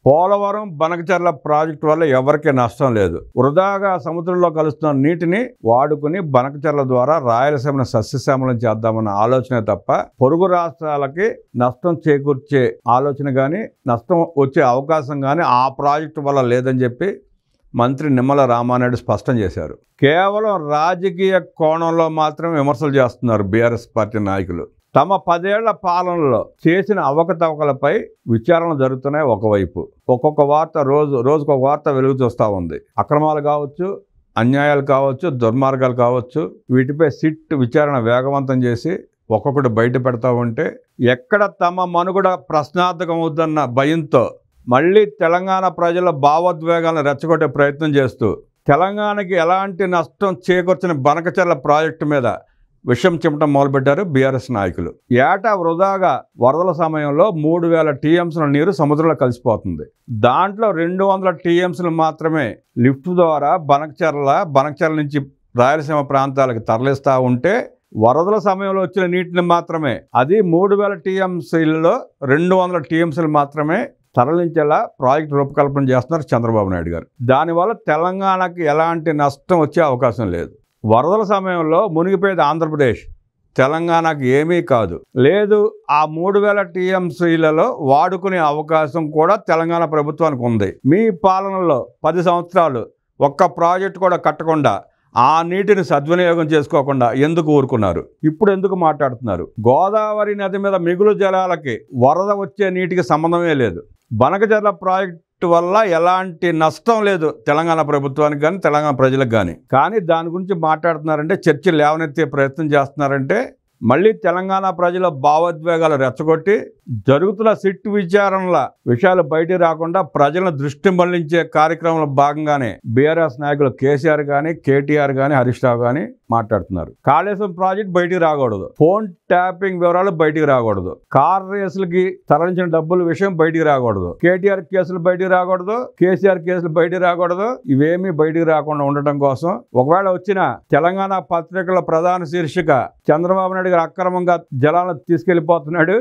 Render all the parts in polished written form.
Polavaram Banakacherla project వల్ల ఎవరికీ నష్టం లేదు. వృధాగా సముద్రంలో కలుస్తున్న నీటిని వాడుకుని బనకచర్ల ద్వారా రాయలసీమను సస్యశ్యామలం చేద్దామన్న ఆలోచనే తప్ప పొరుగు రాష్ట్రాలకి నష్టం చేకూర్చే ఆలోచన కానీ నష్టం వచ్చే అవకాశం కానీ ఆ ప్రాజెక్టు వల్ల లేదని చెప్పి మంత్రి నిమ్మల రామానాయుడు స్పష్టం చేశారు. కేవలం రాజకీయ కోణంలో మాత్రమే విమర్శలు చేస్తున్నారు బీఆర్ఎస్ పార్టీ నాయకులు. తమ 10 ఏళ్ల పాలనలో చేసిన అవకతవకలపై విచారణ జరుగుతున్నాయి. ఒకవైపు ఒక్కొక్క వార్త రోజుకొక వార్త వెలుగు చూస్తూ ఉంది. అక్రమాలు కావచ్చు, అన్యాయాలు కావచ్చు, దుర్మార్గాలు కావచ్చు, వీటిపై సిట్ విచారణ వేగవంతం చేసి ఒక్కొక్కటి బయట పెడతా ఉంటే ఎక్కడ తమ మనుగడ ప్రశ్నార్థకం అవుతున్న భయంతో మళ్ళీ తెలంగాణ ప్రజల భావోద్వేగాలను రెచ్చగొట్టే ప్రయత్నం చేస్తూ తెలంగాణకి ఎలాంటి నష్టం చేకూర్చిన బనకచర్ల ప్రాజెక్టు మీద విషం చిమ్మటం మొదలుపెట్టారు బీఆర్ఎస్ నాయకులు. ఏటా వృధాగా వరదల సమయంలో 3000 టీఎంసీల నీరు సముద్రంలో కలిసిపోతుంది. దాంట్లో 200 టీఎంసీలు మాత్రమే లిఫ్ట్ ద్వారా బనకచర్ల నుంచి రాయలసీమ ప్రాంతాలకు తరలిస్తూ ఉంటే వరదల సమయంలో వచ్చిన నీటిని మాత్రమే అది 3000 టీఎంసీలలో 200 టీఎంసీలు మాత్రమే తరలించేలా ప్రాజెక్టు రూపకల్పన చేస్తున్నారు చంద్రబాబు నాయుడు గారు. దానివల్ల తెలంగాణకి ఎలాంటి నష్టం వచ్చే అవకాశం లేదు. వరదల సమయంలో మునిగిపోయేది ఆంధ్రప్రదేశ్, తెలంగాణకు ఏమీ కాదు. లేదు, ఆ 3000 టీఎంసీలలో వాడుకునే అవకాశం కూడా తెలంగాణ ప్రభుత్వానికి ఉంది. మీ పాలనలో 10 సంవత్సరాలు ఒక్క ప్రాజెక్టు కూడా కట్టకుండా ఆ నీటిని సద్వినియోగం చేసుకోకుండా ఎందుకు ఊరుకున్నారు? ఇప్పుడు ఎందుకు మాట్లాడుతున్నారు? గోదావరి నది మీద మిగులు జలాలకి వరద వచ్చే నీటికి సంబంధమే లేదు. బనకచర్ల ప్రాజెక్టు వల్ల ఎలాంటి నష్టం లేదు తెలంగాణ ప్రభుత్వానికి కానీ తెలంగాణ ప్రజలకు కానీ దాని గురించి మాట్లాడుతున్నారంటే, చర్చలు లేవనెత్తే ప్రయత్నం చేస్తున్నారంటే మళ్ళీ తెలంగాణ ప్రజల భావోద్వేగాలు రెచ్చగొట్టి జరుగుతున్న సిట్ విచారణల విషయాలు బయటికి రాకుండా ప్రజలను దృష్టి మళ్లించే కార్యక్రమంలో భాగంగానే బీఆర్ఎస్ నాయకులు కేసీఆర్ కానీ కేటీఆర్ కానీ హరీష్ రావు కానీ మాట్లాడుతున్నారు. కాళేశ్వరం ప్రాజెక్ట్ బయటికి రాకూడదు, ఫోన్ ట్యాపింగ్ వివరాలు బయటికి రాకూడదు, కార్ రేసులకి తరలించిన డబ్బుల విషయం బయటికి రాకూడదు, కేటీఆర్ కేసులు బయటికి రాకూడదు, కేసీఆర్ కేసులు బయటికి రాకూడదు. ఇవేమీ బయటికి రాకుండా ఉండటం కోసం ఒకవేళ వచ్చిన తెలంగాణ పత్రికల ప్రధాన శీర్షిక చంద్రబాబు నాయుడు గారు అక్రమంగా జలాలను తీసుకెళ్లిపోతున్నాడు,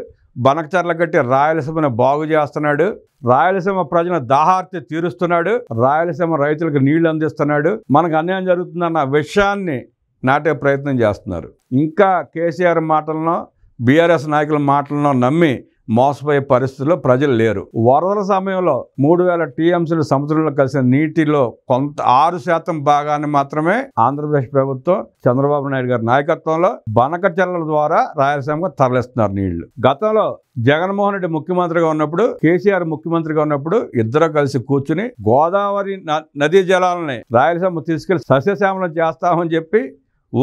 బనకచర్ల కట్టి రాయలసీమను బాగు చేస్తున్నాడు, రాయలసీమ ప్రజల దాహార్తి తీరుస్తున్నాడు, రాయలసీమ రైతులకు నీళ్లు అందిస్తున్నాడు, మనకు అన్యాయం జరుగుతుందన్న విషయాన్ని నాటే ప్రయత్నం చేస్తున్నారు. ఇంకా కేసీఆర్ మాటలను బీఆర్ఎస్ నాయకుల మాటలను నమ్మి మోసపోయే పరిస్థితుల్లో ప్రజలు లేరు. వరదల సమయంలో 3000 టీఎంసీలు సముద్రంలో కలిసిన నీటిలో కొంత 6% భాగాన్ని మాత్రమే ఆంధ్రప్రదేశ్ ప్రభుత్వం చంద్రబాబు నాయుడు గారి నాయకత్వంలో బనకచర్ల ద్వారా రాయలసీమకు తరలిస్తున్నారు నీళ్లు. గతంలో జగన్మోహన్ రెడ్డి ముఖ్యమంత్రిగా ఉన్నప్పుడు, కేసీఆర్ ముఖ్యమంత్రిగా ఉన్నప్పుడు ఇద్దరు కలిసి కూర్చుని గోదావరి నదీ జలాలని రాయలసీమ తీసుకెళ్లి సస్యశ్యామలం చేస్తామని చెప్పి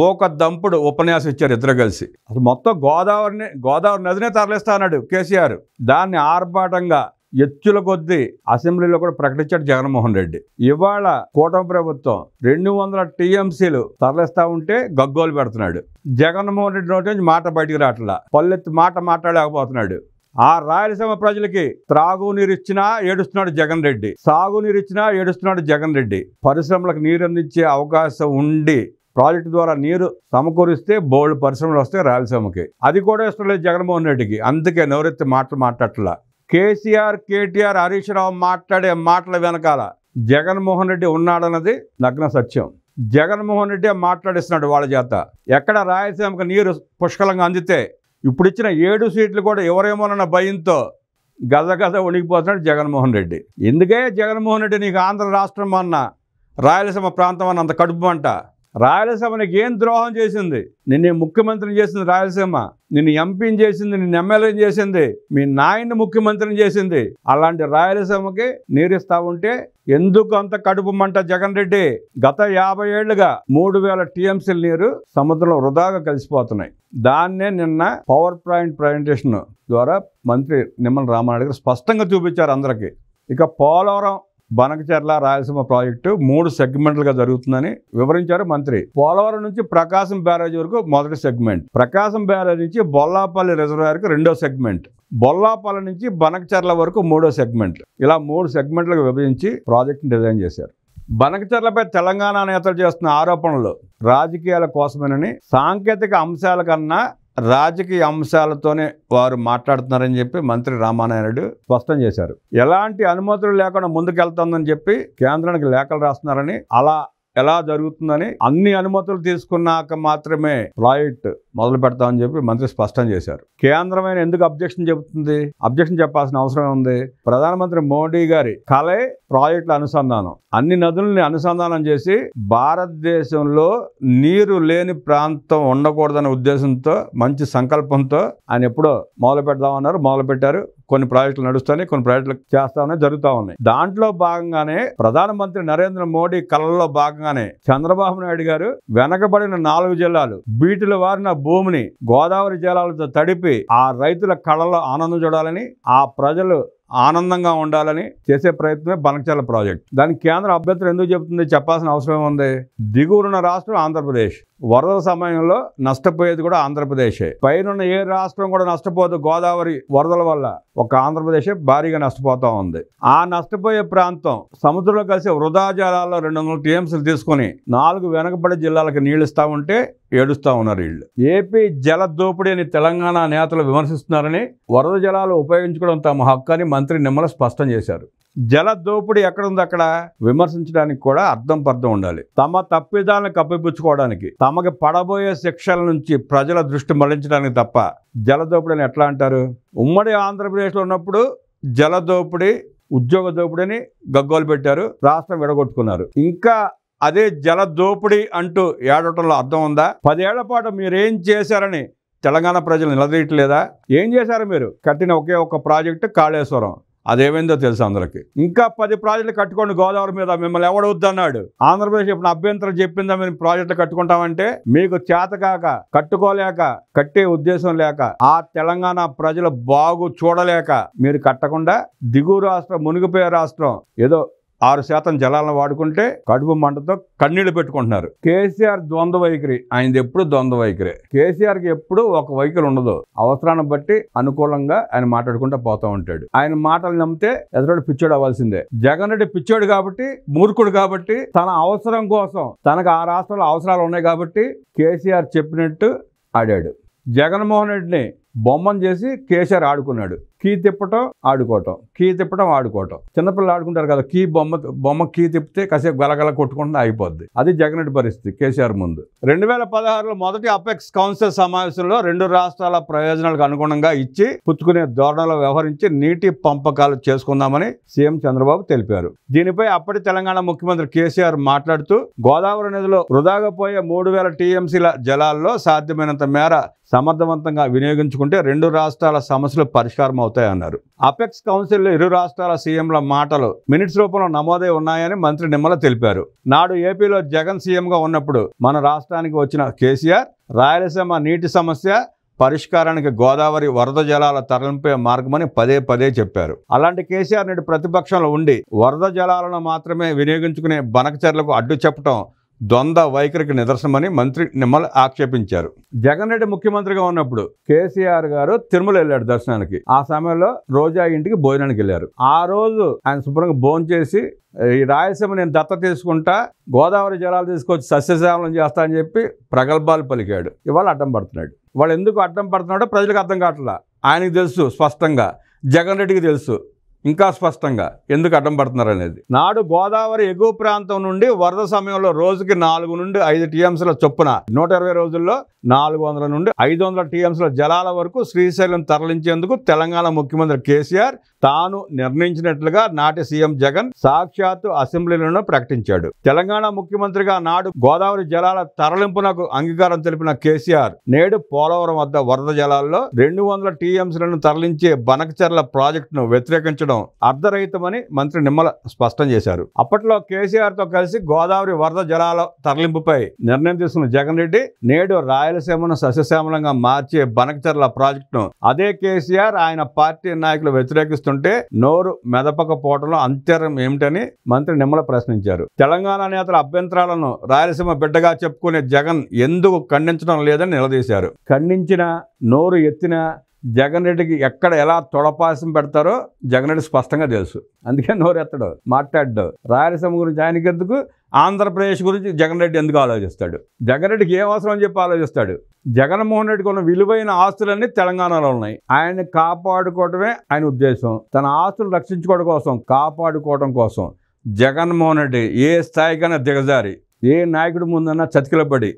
ఒక దంపుడు ఉపన్యాసం ఇచ్చారు ఇద్దరు కలిసి. అసలు మొత్తం గోదావరి నదినే తరలిస్తా అన్నాడు కేసీఆర్. దాన్ని ఆర్భాటంగా ఎచ్చుల కొద్దీ అసెంబ్లీలో కూడా ప్రకటించాడు జగన్మోహన్ రెడ్డి. ఇవాళ కూటమి ప్రభుత్వం 200 టీఎంసీలు తరలిస్తా ఉంటే గగ్గోలు పెడుతున్నాడు. జగన్మోహన్ రెడ్డి నోటి నుంచి మాట బయటికి రావట్లా, పల్లెత్తి మాట మాట్లాడలేకపోతున్నాడు. ఆ రాయలసీమ ప్రజలకి త్రాగునీరు ఇచ్చినా ఏడుస్తున్నాడు జగన్ రెడ్డి, సాగునీరు ఇచ్చినా ఏడుస్తున్నాడు జగన్ రెడ్డి. పరిశ్రమలకు నీరు అందించే అవకాశం ఉండి ప్రాజెక్టు ద్వారా నీరు సమకూరిస్తే బోల్డ్ పరిశ్రమలు వస్తాయి రాయలసీమకి. అది కూడా ఇష్టం లేదు జగన్మోహన్ రెడ్డికి. అందుకే నోరెత్తి మాట్లాడట్లా. కేసీఆర్ కేటీఆర్ హరీష్ రావు మాట్లాడే మాటల వెనకాల జగన్మోహన్ రెడ్డి ఉన్నాడన్నది నగ్న సత్యం. జగన్మోహన్ రెడ్డి మాట్లాడిస్తున్నాడు వాళ్ళ చేత. ఎక్కడ రాయలసీమకు నీరు పుష్కలంగా అందితే ఇప్పుడు ఇచ్చిన 7 సీట్లు కూడా ఎవరేమోనన్న భయంతో గద వణికిపోతున్నాడు జగన్మోహన్ రెడ్డి. ఎందుకే జగన్మోహన్ రెడ్డి నీకు ఆంధ్ర రాష్ట్రం అన్న రాయలసీమ ప్రాంతం అన్న అంత కడుపు మంట? రాయలసీమ నీకు ఏం ద్రోహం చేసింది? నిన్ను ముఖ్యమంత్రిని చేసింది రాయలసీమ, నిన్ను ఎంపీని చేసింది, నిన్ను ఎమ్మెల్యేని చేసింది, మీ నాయన్ని ముఖ్యమంత్రిని చేసింది. అలాంటి రాయలసీమకి నీరిస్తా ఉంటే ఎందుకు అంత కడుపు మంట జగన్ రెడ్డి? గత 50 ఏళ్లుగా 3000 టీఎంసీల నీరు సముద్రంలో వృధాగా కలిసిపోతున్నాయి. దాన్నే నిన్న పవర్ పాయింట్ ప్రజెంటేషన్ ద్వారా మంత్రి నిమ్మల రామానాయుడు గారు స్పష్టంగా చూపించారు అందరికీ. ఇక పోలవరం బనకచర్ల రాయలసీమ ప్రాజెక్టు 3 సెగ్మెంట్లుగా జరుగుతుందని వివరించారు మంత్రి. పోలవరం నుంచి ప్రకాశం బ్యారేజ్ వరకు మొదటి సెగ్మెంట్, ప్రకాశం బ్యారేజ్ నుంచి బొల్లాపల్లి రిజర్వాయర్కు 2వ సెగ్మెంట్, బొల్లాపల్లి నుంచి బనకచర్ల వరకు 3వ సెగ్మెంట్. ఇలా 3 సెగ్మెంట్లుగా విభజించి ప్రాజెక్టును డిజైన్ చేశారు. బనకచర్లపై తెలంగాణ నేతలు చేస్తున్న ఆరోపణలు రాజకీయాల కోసమేనని, సాంకేతిక అంశాల కన్నా రాజకీయ అంశాలతోనే వారు మాట్లాడుతున్నారని చెప్పి మంత్రి రామానాయుడు స్పష్టం చేశారు. ఎలాంటి అనుమతులు లేకుండా ముందుకెళ్తుందని చెప్పి కేంద్రానికి లేఖలు రాస్తున్నారని, అలా ఎలా జరుగుతుందని అన్ని అనుమతులు తీసుకున్నాక మాత్రమే ప్రాజెక్ట్ మొదలు పెడతామని చెప్పి మంత్రి స్పష్టం చేశారు. కేంద్రమైన ఎందుకు అబ్జెక్షన్ చెబుతుంది? అబ్జెక్షన్ చెప్పాల్సిన అవసరం ఉంది. ప్రధానమంత్రి మోడీ గారి కలే ప్రాజెక్టుల అనుసంధానం. అన్ని నదుల్ని అనుసంధానం చేసి భారతదేశంలో నీరు లేని ప్రాంతం ఉండకూడదనే ఉద్దేశంతో, మంచి సంకల్పంతో ఆయన ఎప్పుడో మొదలు పెడదామన్నారు. మొదలు పెట్టారు. కొన్ని ప్రాజెక్టులు నడుస్తాయి, కొన్ని ప్రాజెక్టులు చేస్తామని జరుగుతూ ఉన్నాయి. దాంట్లో భాగంగానే ప్రధానమంత్రి నరేంద్ర మోడీ కళల్లో భాగంగానే చంద్రబాబు నాయుడు గారు వెనకబడిన 4 జిల్లాలు, బీటుల వారిన భూమిని గోదావరి జలాలతో తడిపి ఆ రైతుల కళల్లో ఆనందం చూడాలని, ఆ ప్రజలు ఆనందంగా ఉండాలని చేసే ప్రయత్నమే బనకచెర్ల ప్రాజెక్ట్. దానికి కేంద్ర అభ్యంతరం ఎందుకు చెబుతుంది? చెప్పాల్సిన అవసరం ఉంది. దిగువనున్న రాష్ట్రం ఆంధ్రప్రదేశ్. వరద సమయంలో నష్టపోయేది కూడా ఆంధ్రప్రదేశే. పైనున్న ఏ రాష్ట్రం కూడా నష్టపోదు. గోదావరి వరదల వల్ల ఒక ఆంధ్రప్రదేశే భారీగా నష్టపోతా ఉంది. ఆ నష్టపోయే ప్రాంతం సముద్రంలో కలిసి వృధా జలాల్లో 200 టీఎంసీలు తీసుకుని 4 వెనకబడి జిల్లాలకు నీళ్లు ఇస్తా ఉంటే ఏడుస్తా ఉన్నారు వీళ్ళు. ఏపీ జల దోపిడీ అని తెలంగాణ నేతలు విమర్శిస్తున్నారని, వరద జలాలు ఉపయోగించుకోవడం తమ హక్కు అని మంత్రి నిమ్మల స్పష్టం చేశారు. జల దోపిడీ ఎక్కడుంది అక్కడ విమర్శించడానికి కూడా అర్థం పర్థం ఉండాలి. తమ తప్పిదాలను కప్పిపుచ్చుకోవడానికి, తమకి పడబోయే శిక్షల నుంచి ప్రజల దృష్టి మళ్లించడానికి తప్ప జల దోపిడీ అని ఎట్లా అంటారు? ఉమ్మడి ఆంధ్రప్రదేశ్లో ఉన్నప్పుడు జల దోపిడీ, ఉద్యోగ దోపిడీని గగ్గోలు పెట్టారు, రాష్ట్రం విడగొట్టుకున్నారు. ఇంకా అదే జల దోపిడీ అంటూ ఏడవటంలో అర్థం ఉందా? 10 ఏళ్ల పాటు మీరేం చేశారని తెలంగాణ ప్రజలు నిలదీయట్లేదా? ఏం చేశారు మీరు? కట్టిన ఒకే ఒక ప్రాజెక్టు కాళేశ్వరం. అదేమైందో తెలుసు అందరికి. ఇంకా 10 ప్రాజెక్టులు కట్టుకోండి గోదావరి మీద, మిమ్మల్ని ఎవడొద్దన్నాడు? ఆంధ్రప్రదేశ్ ఇప్పుడు అభ్యంతరం చెప్పిందా మీరు ప్రాజెక్టులు కట్టుకుంటామంటే? మీకు చేతకాక, కట్టుకోలేక, కట్టే ఉద్దేశం లేక, ఆ తెలంగాణ ప్రజలు బాగు చూడలేక మీరు కట్టకుండా దిగువ రాష్ట్రం, మునిగిపోయే రాష్ట్రం ఏదో 6% జలాలను వాడుకుంటే కడుపు మంటతో కన్నీళ్లు పెట్టుకుంటున్నారు. కేసీఆర్ ద్వంద్వ వైఖరి. ఆయనది ఎప్పుడు ద్వంద్వ వైఖరి. కేసీఆర్కి ఎప్పుడు ఒక వైఖరి ఉండదు. అవసరాన్ని బట్టి అనుకూలంగా ఆయన మాట్లాడుకుంటూ పోతూ ఉంటాడు. ఆయన మాటలు నమ్మితే ఎదురు పిచ్చోడు అవ్వాల్సిందే. జగన్ రెడ్డి పిచ్చోడు కాబట్టి, మూర్ఖుడు కాబట్టి, తన అవసరం కోసం, తనకు ఆ రాష్ట్రంలో అవసరాలు ఉన్నాయి కాబట్టి కేసీఆర్ చెప్పినట్టు ఆడాడు. జగన్మోహన్ రెడ్డిని బొమ్మను చేసి కేసీఆర్ ఆడుకున్నాడు. కీ తిప్పటం, ఆడుకోవటం, కీ తిప్పటం, ఆడుకోవటం. చిన్నపిల్లలు ఆడుకుంటారు కదా, కీ బొమ్మ కీ తిప్పితే కాసేపు గలగల కొట్టుకుంటూ అయిపోద్ది. అది జగన్ రెడ్డి పరిస్థితి కేసీఆర్ ముందు. 2016లో మొదటి అపెక్స్ కౌన్సిల్ సమావేశంలో 2 రాష్ట్రాల ప్రయోజనాలకు అనుగుణంగా ఇచ్చి పుచ్చుకునే ధోరణిలో వ్యవహరించి నీటి పంపకాలు చేసుకుందామని సీఎం చంద్రబాబు తెలిపారు. దీనిపై అప్పటి తెలంగాణ ముఖ్యమంత్రి కేసీఆర్ మాట్లాడుతూ, గోదావరి నదిలో వృధాగా పోయే 3000 టీఎంసీల జలాల్లో సాధ్యమైనంత మేర సమర్థవంతంగా వినియోగించుకుంటే 2 రాష్ట్రాల సమస్యలు పరిష్కారం అవుతాయన్నారు. అపెక్స్ కౌన్సిల్లో 2 రాష్ట్రాల సీఎంల మాటలు మినిట్స్ రూపంలో నమోదై ఉన్నాయని మంత్రి నిమ్మల తెలిపారు. నాడు ఏపీలో జగన్ సీఎంగా ఉన్నప్పుడు మన రాష్ట్రానికి వచ్చిన కేసీఆర్ రాయలసీమ నీటి సమస్య పరిష్కారానికి గోదావరి వరద జలాల తరలింపే మార్గమని పదే చెప్పారు. అలాంటి కేసీఆర్ నేడు ప్రతిపక్షంలో ఉండి వరద జలాలను మాత్రమే వినియోగించుకునే బనకచెర్లకు అడ్డు చెప్పడం ద్వంద్వ వైఖరికి నిదర్శనమని మంత్రి నిమ్మల ఆక్షేపించారు. జగన్ రెడ్డి ముఖ్యమంత్రిగా ఉన్నప్పుడు కేసీఆర్ గారు తిరుమల వెళ్ళాడు దర్శనానికి. ఆ సమయంలో రోజా ఇంటికి భోజనానికి వెళ్ళారు. ఆ రోజు ఆయన శుభ్రంగా భోజనం చేసి, ఈ రాయలసీమ నేను దత్త తీసుకుంటా, గోదావరి జలాలు తీసుకొచ్చి సస్యశ్యామలం చేస్తా అని చెప్పి ప్రగల్భాలు పలికాడు. ఇవాళ అడ్డం పడుతున్నాడు. వాళ్ళు ఎందుకు అడ్డం పడుతున్నాడో ప్రజలకు అర్థం కావట్లా. ఆయనకు తెలుసు స్పష్టంగా, జగన్ రెడ్డికి తెలుసు ఇంకా స్పష్టంగా ఎందుకు అడ్డం పడుతున్నారు అనేది. నాడు గోదావరి ఎగువ ప్రాంతం నుండి వరద సమయంలో రోజుకి 4 నుండి 5 టీఎంసీల చొప్పున 120 రోజుల్లో 400 నుండి 500 టీఎంసీల జలాల వరకు శ్రీశైలం తరలించేందుకు తెలంగాణ ముఖ్యమంత్రి కేసీఆర్ తాను నిర్ణయించినట్లుగా నాటి సీఎం జగన్ సాక్షాత్తు అసెంబ్లీలోనే ప్రకటించాడు. తెలంగాణ ముఖ్యమంత్రిగా నాడు గోదావరి జలాల తరలింపునకు అంగీకారం తెలిపిన కేసీఆర్ నేడు పోలవరం వద్ద వరద జలాల్లో 200 టీఎంసీలను తరలించే బనకచెర్ల ప్రాజెక్టును వ్యతిరేకించడం అర్ధరహితమని మంత్రి నిమ్మల స్పష్టం చేశారు. అప్పట్లో కేసీఆర్ తో కలిసి గోదావరి వరద జలాల తరలింపుపై నిర్ణయం తీసుకున్న జగన్ రెడ్డి నేడు రాయలసీమను సస్యశ్యామలంగా మార్చే బనకచెర్ల ప్రాజెక్టును అదే కేసీఆర్, ఆయన పార్టీ నాయకులు వ్యతిరేకిస్తుంటే నోరు మెదపకపోవడంలో అంతరం ఏమిటని మంత్రి నిమ్మల ప్రశ్నించారు. తెలంగాణ నేతల అభ్యంతరాలను రాయలసీమ బిడ్డగా చెప్పుకునే జగన్ ఎందుకు ఖండించడం లేదని నిలదీశారు. ఖండించిన, నోరు ఎత్తిన జగన్ రెడ్డికి ఎక్కడ ఎలా తొడపాసం పెడతారో జగన్ రెడ్డి స్పష్టంగా తెలుసు. అందుకే నోరెత్తడు, మాట్లాడ్డు. రాయలసీమ గురించి ఆయనకి ఎందుకు, ఆంధ్రప్రదేశ్ గురించి జగన్ రెడ్డి ఎందుకు ఆలోచిస్తాడు? జగన్ రెడ్డికి ఏం అవసరం అని చెప్పి ఆలోచిస్తాడు. జగన్మోహన్ రెడ్డికి ఉన్న విలువైన ఆస్తులన్నీ తెలంగాణలో ఉన్నాయి. ఆయన్ని కాపాడుకోవడమే ఆయన ఉద్దేశం. తన ఆస్తులు రక్షించుకోవడం కోసం, కాపాడుకోవడం కోసం జగన్మోహన్ రెడ్డి ఏ స్థాయికైనా దిగజారి ఏ నాయకుడి ముందన్నా చతికిలపడి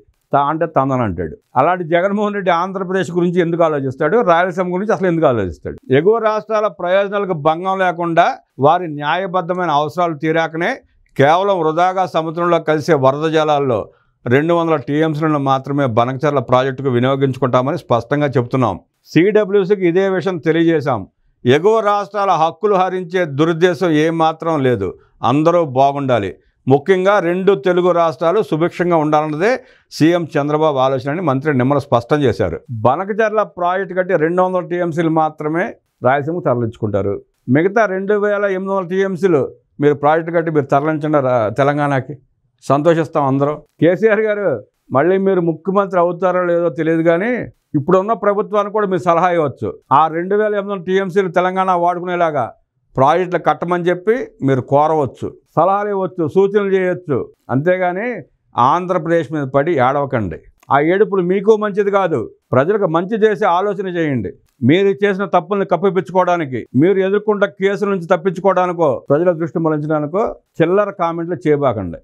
అంటే తందనంటాడు. అలాంటి జగన్మోహన్ రెడ్డి ఆంధ్రప్రదేశ్ గురించి ఎందుకు ఆలోచిస్తాడు? రాయలసీమ గురించి అసలు ఎందుకు ఆలోచిస్తాడు? ఎగువ రాష్ట్రాల ప్రయోజనాలకు భంగం లేకుండా వారి న్యాయబద్ధమైన అవసరాలు తీరాకనే కేవలం వృధాగా సముద్రంలో కలిసే వరద జలాల్లో 200 టీఎంసీలను మాత్రమే బనకచర్ల ప్రాజెక్టుకు వినియోగించుకుంటామని స్పష్టంగా చెబుతున్నాం. సిడబ్ల్యూసీకి ఇదే విషయం తెలియజేశాం. ఎగువ రాష్ట్రాల హక్కులు హరించే దురుద్దేశం ఏమాత్రం లేదు. అందరూ బాగుండాలి. ముఖ్యంగా 2 తెలుగు రాష్ట్రాలు సుభిక్షంగా ఉండాలన్నదే సీఎం చంద్రబాబు ఆలోచన అని మంత్రి నిమ్మల స్పష్టం చేశారు. బనకచర్ల ప్రాజెక్టు కట్టి 200 టీఎంసీలు మాత్రమే రాయలసీమకు తరలించుకుంటారు. మిగతా 2800 టీఎంసీలు మీరు ప్రాజెక్టు కట్టి మీరు తరలించండి తెలంగాణకి, సంతోషిస్తాం అందరం. కేసీఆర్ గారు మళ్ళీ మీరు ముఖ్యమంత్రి అవుతారో లేదో తెలియదు, కానీ ఇప్పుడున్న ప్రభుత్వానికి కూడా మీరు సలహా ఇవ్వచ్చు. ఆ 2800 టీఎంసీలు తెలంగాణ వాడుకునేలాగా ప్రాజెక్టులు కట్టమని చెప్పి మీరు కోరవచ్చు, సలహాలు ఇవ్వచ్చు, సూచనలు చేయొచ్చు. అంతేగాని ఆంధ్రప్రదేశ్ మీద పడి ఏడవకండి. ఆ ఏడుపులు మీకు మంచిది కాదు. ప్రజలకు మంచి చేసే ఆలోచన చేయండి. మీరు చేసిన తప్పుల్ని కప్పిపుచ్చుకోవడానికి, మీరు ఎదుర్కొంటున్న కేసుల నుంచి తప్పించుకోవడానికో, ప్రజల దృష్టి మళ్లించడానికో చిల్లర కామెంట్లు చేయబాకండి.